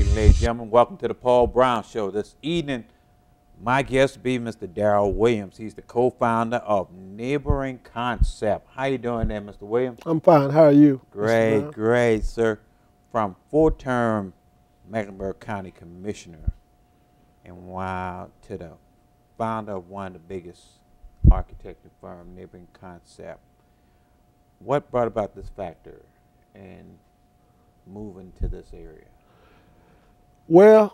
evening, ladies and gentlemen. Welcome to the Paul Brown Show. This evening, my guest will be Mr. Darrel Williams. He's the co-founder of Neighboring Concept. How you doing there, Mr. Williams? I'm fine. How are you? Great, great, sir. From four-term Mecklenburg County Commissioner and wow, to the founder of one of the biggest architecture firm, Neighboring Concept. What brought about this factor and moving to this area? Well,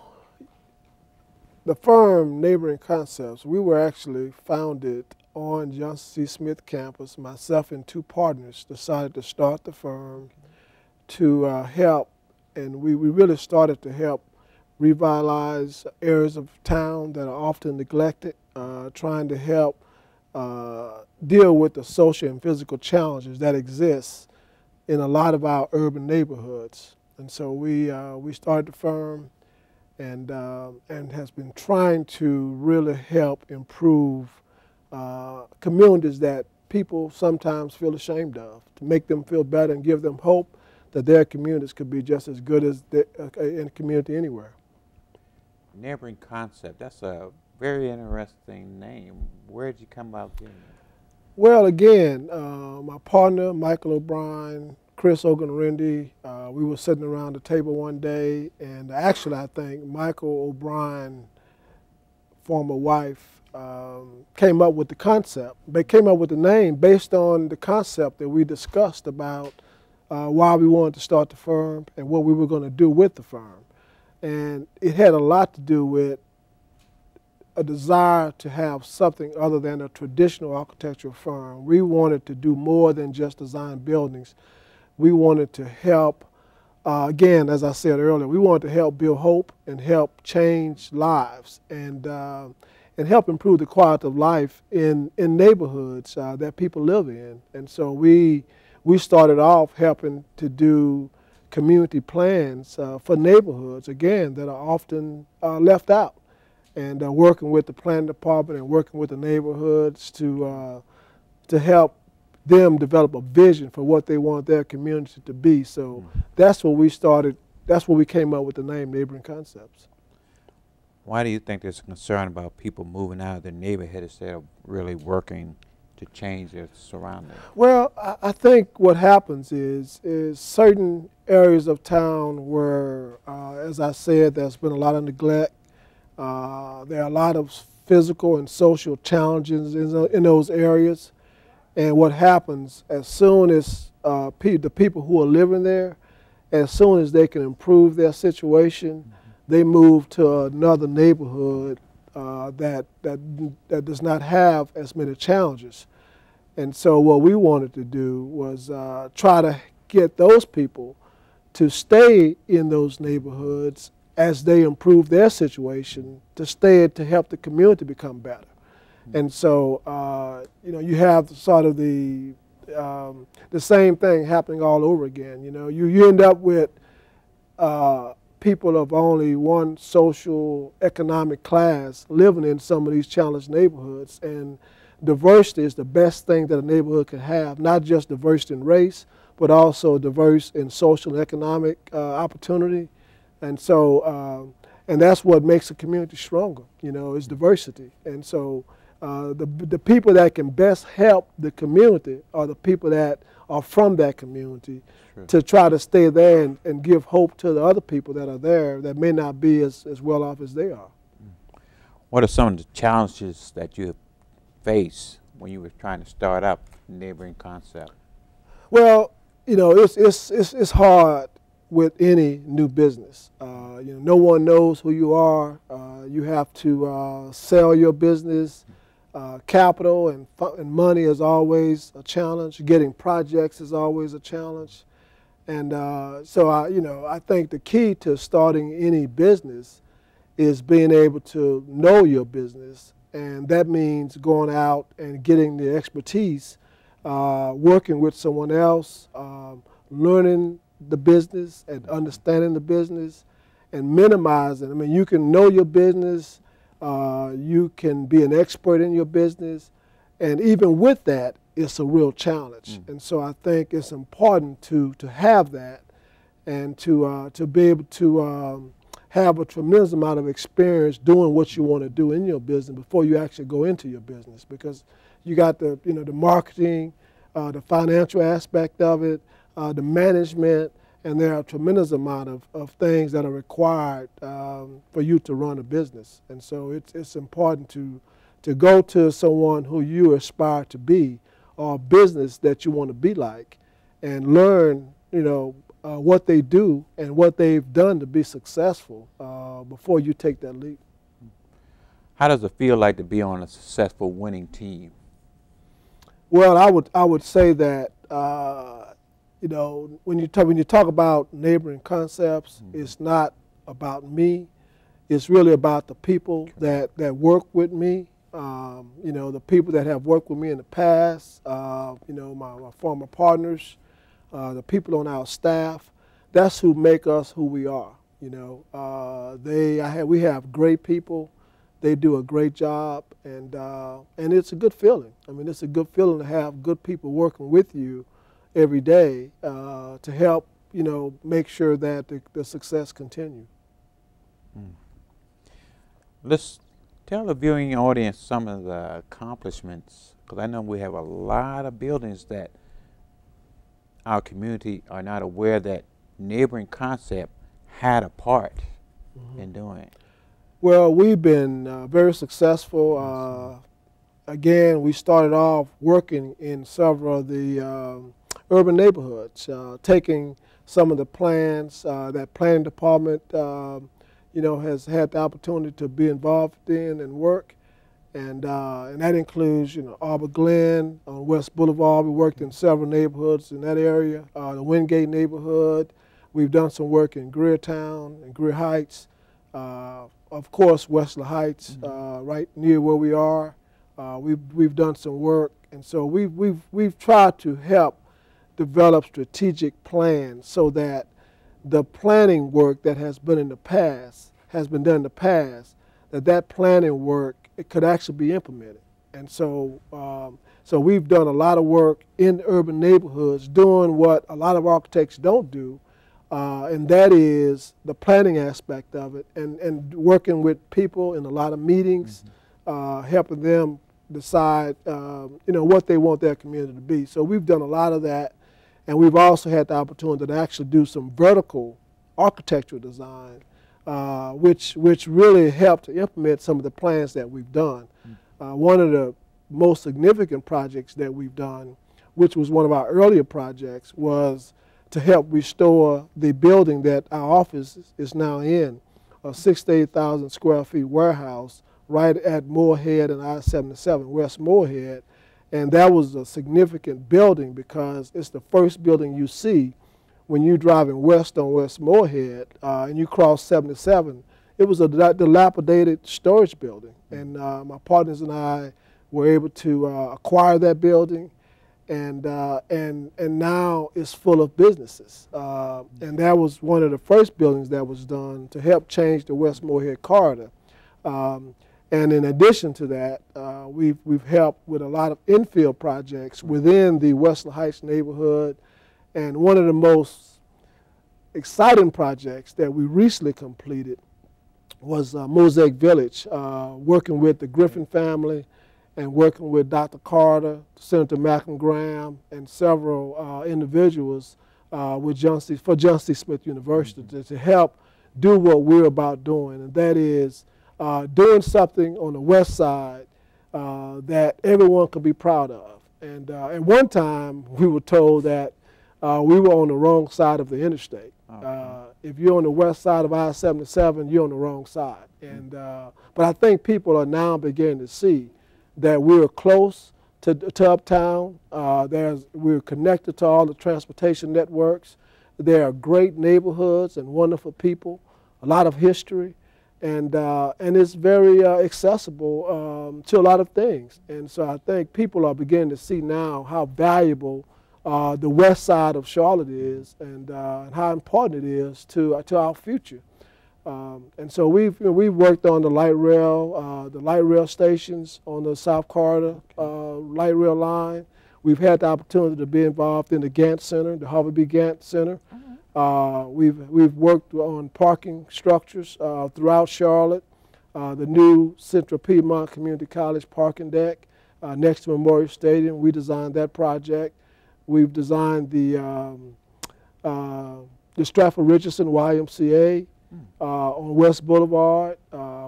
the firm Neighboring Concepts, we were actually founded on Johnson C. Smith campus. Myself and two partners decided to start the firm to help, and we really started to help revitalize areas of town that are often neglected, trying to help deal with the social and physical challenges that exist in a lot of our urban neighborhoods. And so we started the firm and has been trying to really help improve communities that people sometimes feel ashamed of, to make them feel better and give them hope that their communities could be just as good as in a community anywhere. Neighboring Concept, that's a very interesting name. Where did you come about getting it? Well, again, my partner, Michael O'Brien, Chris Ogunrendi, we were sitting around the table one day, and actually I think Michael O'Brien, former wife, came up with the concept. They came up with the name based on the concept that we discussed about why we wanted to start the firm and what we were going to do with the firm. And it had a lot to do with a desire to have something other than a traditional architectural firm. We wanted to do more than just design buildings. We wanted to help, again, as I said earlier, we wanted to help build hope and help change lives and help improve the quality of life in neighborhoods that people live in. And so we started off helping to do community plans for neighborhoods, again, that are often left out, and working with the planning department and working with the neighborhoods to help them develop a vision for what they want their community to be. So that's what we started, that's what we came up with the name Neighboring Concepts. Why do you think there's a concern about people moving out of their neighborhood instead of really working to change their surroundings? Well, I think what happens is certain areas of town where, as I said, there's been a lot of neglect. There are a lot of physical and social challenges in those areas. And what happens, as soon as the people who are living there, as soon as they can improve their situation, they move to another neighborhood that does not have as many challenges. And so what we wanted to do was try to get those people to stay in those neighborhoods as they improve their situation, to stay to help the community become better. And so, you know, you have sort of the same thing happening all over again. You know, you end up with people of only one social economic class living in some of these challenged neighborhoods, and diversity is the best thing that a neighborhood can have, not just diversity in race, but also diverse in social and economic opportunity. And so, and that's what makes a community stronger, you know, is diversity. And so the people that can best help the community are the people that are from that community. Sure. To try to stay there and give hope to the other people that are there that may not be as well off as they are. What are some of the challenges that you have faced when you were trying to start up Neighboring Concept? Well, you know, it's hard with any new business. You know, no one knows who you are. You have to sell your business. Capital and money is always a challenge. Getting projects is always a challenge. And so, you know, I think the key to starting any business is being able to know your business. And that means going out and getting the expertise, working with someone else, learning the business and understanding the business, and minimizing. I mean, you can know your business, you can be an expert in your business, and even with that, it's a real challenge. And so I think it's important to have that, and to be able to have a tremendous amount of experience doing what you want to do in your business before you actually go into your business, because you got the the marketing, the financial aspect of it, the management, and there are a tremendous amount of things that are required for you to run a business. And so it's important to go to someone who you aspire to be, or a business that you want to be like, and learn what they do and what they've done to be successful before you take that leap. How does it feel like to be on a successful winning team? Well, I would say that when you talk about neighboring concepts, it's not about me. It's really about the people that work with me. The people that have worked with me in the past. My former partners, the people on our staff. That's who make us who we are. We have great people. They do a great job, and it's a good feeling. I mean, it's a good feeling to have good people working with you every day to help, make sure that the success continue. Let's tell the viewing audience some of the accomplishments, because I know we have a lot of buildings that our community are not aware that neighboring concept had a part in doing. Well, we've been very successful. Again, we started off working in several of the urban neighborhoods, taking some of the plans that planning department, has had the opportunity to be involved in and work, and that includes, Arbor Glen on West Boulevard. We worked in several neighborhoods in that area. The Wingate neighborhood. We've done some work in Greertown and Greer Heights. Of course, Wesley Heights, right near where we are. We've done some work, and so we've tried to help develop strategic plans so that the planning work that has been done in the past, that planning work, it could actually be implemented. And so we've done a lot of work in urban neighborhoods doing what a lot of architects don't do, and that is the planning aspect of it, and working with people in a lot of meetings, helping them decide what they want their community to be. So we've done a lot of that, and we've also had the opportunity to actually do some vertical architectural design, which really helped to implement some of the plans that we've done. One of the most significant projects that we've done, which was one of our earlier projects, was to help restore the building that our office is now in, a 68,000 square feet warehouse right at Morehead and I-77, West Morehead. And that was a significant building because it's the first building you see when you're driving west on West Morehead and you cross 77. It was a dilapidated storage building. And my partners and I were able to acquire that building, and now it's full of businesses. And that was one of the first buildings that was done to help change the West Morehead corridor. And in addition to that, we've helped with a lot of infill projects within the Wesley Heights neighborhood. And one of the most exciting projects that we recently completed was Mosaic Village, working with the Griffin family and working with Dr. Carter, Senator Malcolm Graham, and several individuals with John C. Smith University to help do what we're about doing, and that is doing something on the west side that everyone could be proud of. And at one time, we were told that we were on the wrong side of the interstate. If you're on the west side of I-77, you're on the wrong side. And but I think people are now beginning to see that we're close to Uptown. We're connected to all the transportation networks. There are great neighborhoods and wonderful people, a lot of history, and it's very accessible to a lot of things. And so I think people are beginning to see now how valuable the west side of Charlotte is, and how important it is to our future. And so we've worked on the light rail stations on the South Corridor light rail line. We've had the opportunity to be involved in the Gantt Center, the Harvey B. Gantt Center, We've worked on parking structures throughout Charlotte. The new Central Piedmont Community College parking deck next to Memorial Stadium, we designed that project. We've designed the Stratford Richardson YMCA on West Boulevard.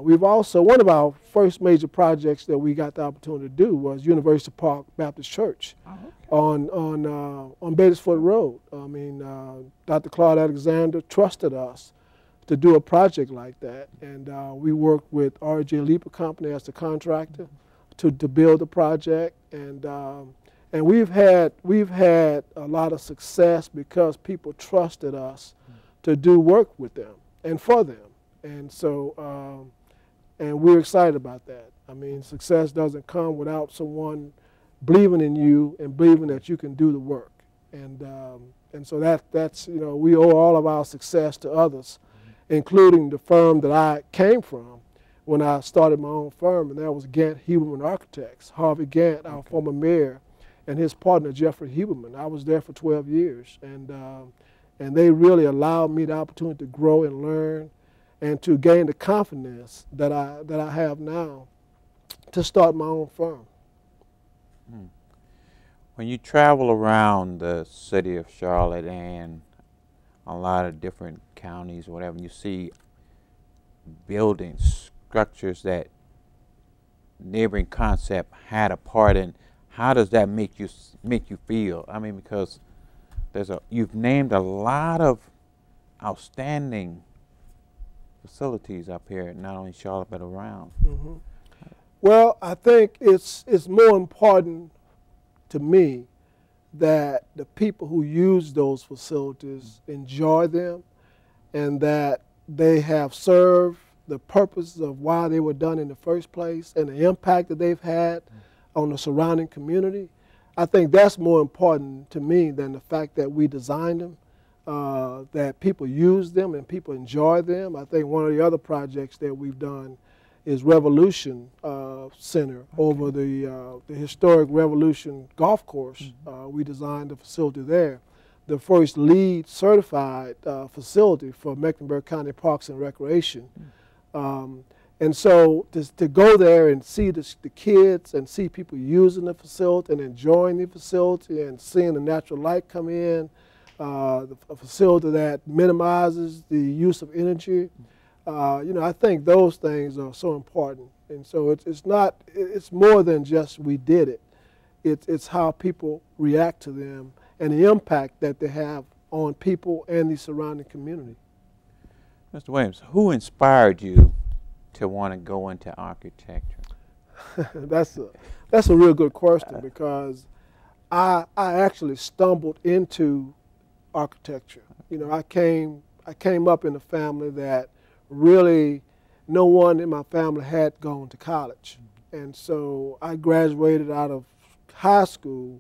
We've also, one of our first major projects that we got the opportunity to do was University Park Baptist Church on Batersford Road. I mean, Dr. Claude Alexander trusted us to do a project like that, and we worked with R.J. Leeper Company as the contractor to build the project, and we've had a lot of success because people trusted us to do work with them and for them, and so and we're excited about that. I mean, success doesn't come without someone believing in you and believing that you can do the work, and so that's, you know, we owe all of our success to others, including the firm that I came from when I started my own firm, and that was Gant Huberman Architects. Harvey Gant, our former mayor, and his partner Jeffrey Huberman. I was there for 12 years, and they really allowed me the opportunity to grow and learn, and to gain the confidence that I have now to start my own firm. When you travel around the city of Charlotte and a lot of different counties or whatever, you see buildings, structures that neighboring concept had a part in, how does that make you feel? I mean, because you've named a lot of outstanding facilities up here, not only Charlotte but around. Well, I think it's more important to me that the people who use those facilities enjoy them, and that they have served the purpose of why they were done in the first place, and the impact that they've had on the surrounding community. I think that's more important to me than the fact that we designed them, that people use them and people enjoy them. I think one of the other projects that we've done is Revolution Center over the historic Revolution golf course. We designed a facility there, the first LEED certified facility for Mecklenburg County Parks and Recreation. And so to go there and see the kids and see people using the facility and enjoying the facility and seeing the natural light come in, a facility that minimizes the use of energy, you know, I think those things are so important. And so it's more than just we did it. It's how people react to them and the impact that they have on people and the surrounding community. Mr. Williams, who inspired you to want to go into architecture? That's a real good question, because I actually stumbled into architecture. You know, I came up in a family that really no one in my family had gone to college, and so I graduated out of high school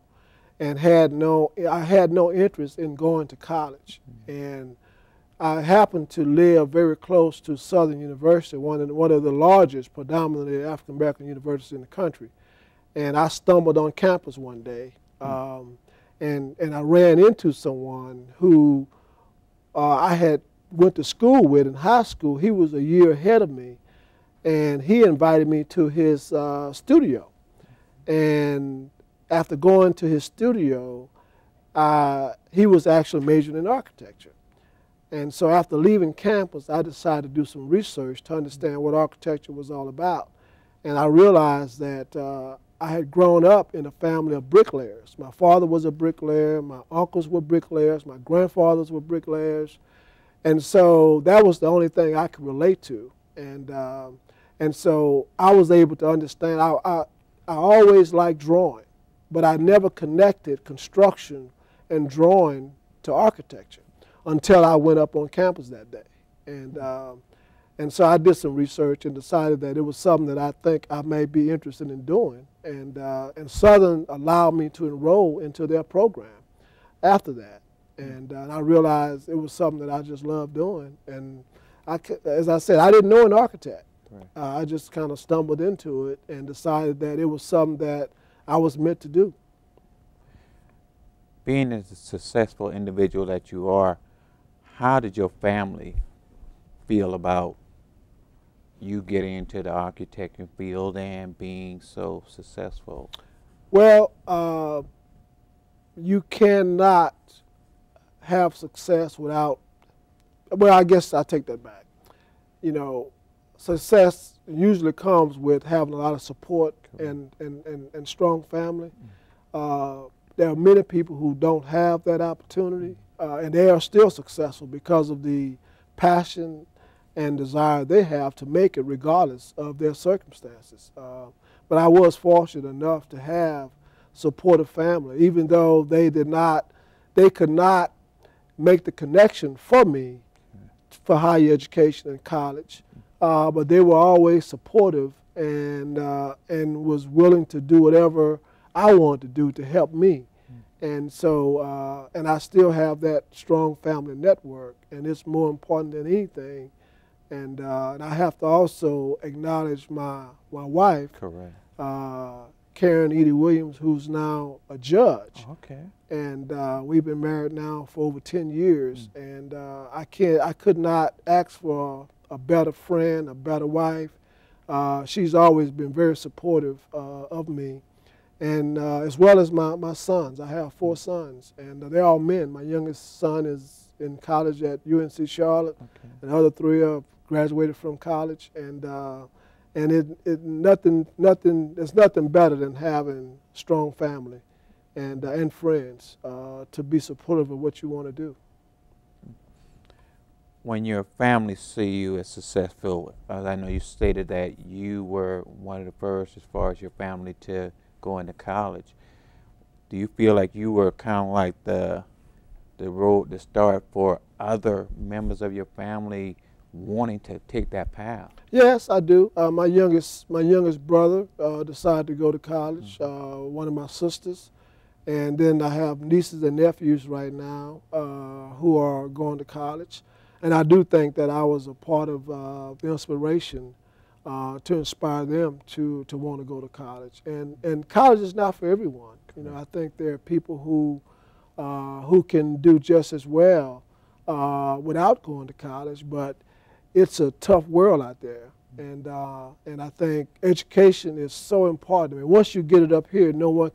and I had no interest in going to college. And I happened to live very close to Southern University, one of the largest, predominantly African American universities in the country. And I stumbled on campus one day, and I ran into someone who I had went to school with in high school. He was a year ahead of me, and he invited me to his studio. And after going to his studio, he was actually majoring in architecture. And so after leaving campus, I decided to do some research to understand what architecture was all about. And I realized that I had grown up in a family of bricklayers. My father was a bricklayer, my uncles were bricklayers, my grandfathers were bricklayers. And so that was the only thing I could relate to. And so I was able to understand. I always liked drawing, but I never connected construction and drawing to architecture until I went up on campus that day. And so I did some research and decided that it was something that I think I may be interested in doing. And Southern allowed me to enroll into their program after that. And I realized it was something that I just loved doing. And as I said, I didn't know an architect. Right. I just kind of stumbled into it and decided that it was something that I was meant to do. Being as a successful individual that you are, how did your family feel about you getting into the architecting field and being so successful? Well, you cannot have success without, well, I guess I take that back. You know, success usually comes with having a lot of support and strong family. There are many people who don't have that opportunity, and they are still successful because of the passion and desire they have to make it regardless of their circumstances. But I was fortunate enough to have supportive family, even though they could not make the connection for me for higher education and college, but they were always supportive and was willing to do whatever I wanted to do to help me. And so, and I still have that strong family network, and it's more important than anything. And I have to also acknowledge my wife, Correct. Karen Edie Williams, who's now a judge. Okay. And we've been married now for over 10 years, and I could not ask for a better friend, a better wife. She's always been very supportive of me, and as well as my sons. I have 4 sons, and they're all men. My youngest son is in college at UNC Charlotte, and the other 3 have graduated from college, and there's nothing better than having strong family and friends to be supportive of what you want to do. When your family see you as successful, as I know you stated that you were one of the first as far as your family to go into college, do you feel like you were kind of like the road to start for other members of your family wanting to take that path? Yes, I do. My youngest brother decided to go to college. One of my sisters, and then I have nieces and nephews right now who are going to college. And I do think that I was a part of the inspiration to inspire them to want to go to college. And college is not for everyone. You know, I think there are people who can do just as well without going to college, but it's a tough world out there. And I think education is so important. I mean, once you get it up here, no one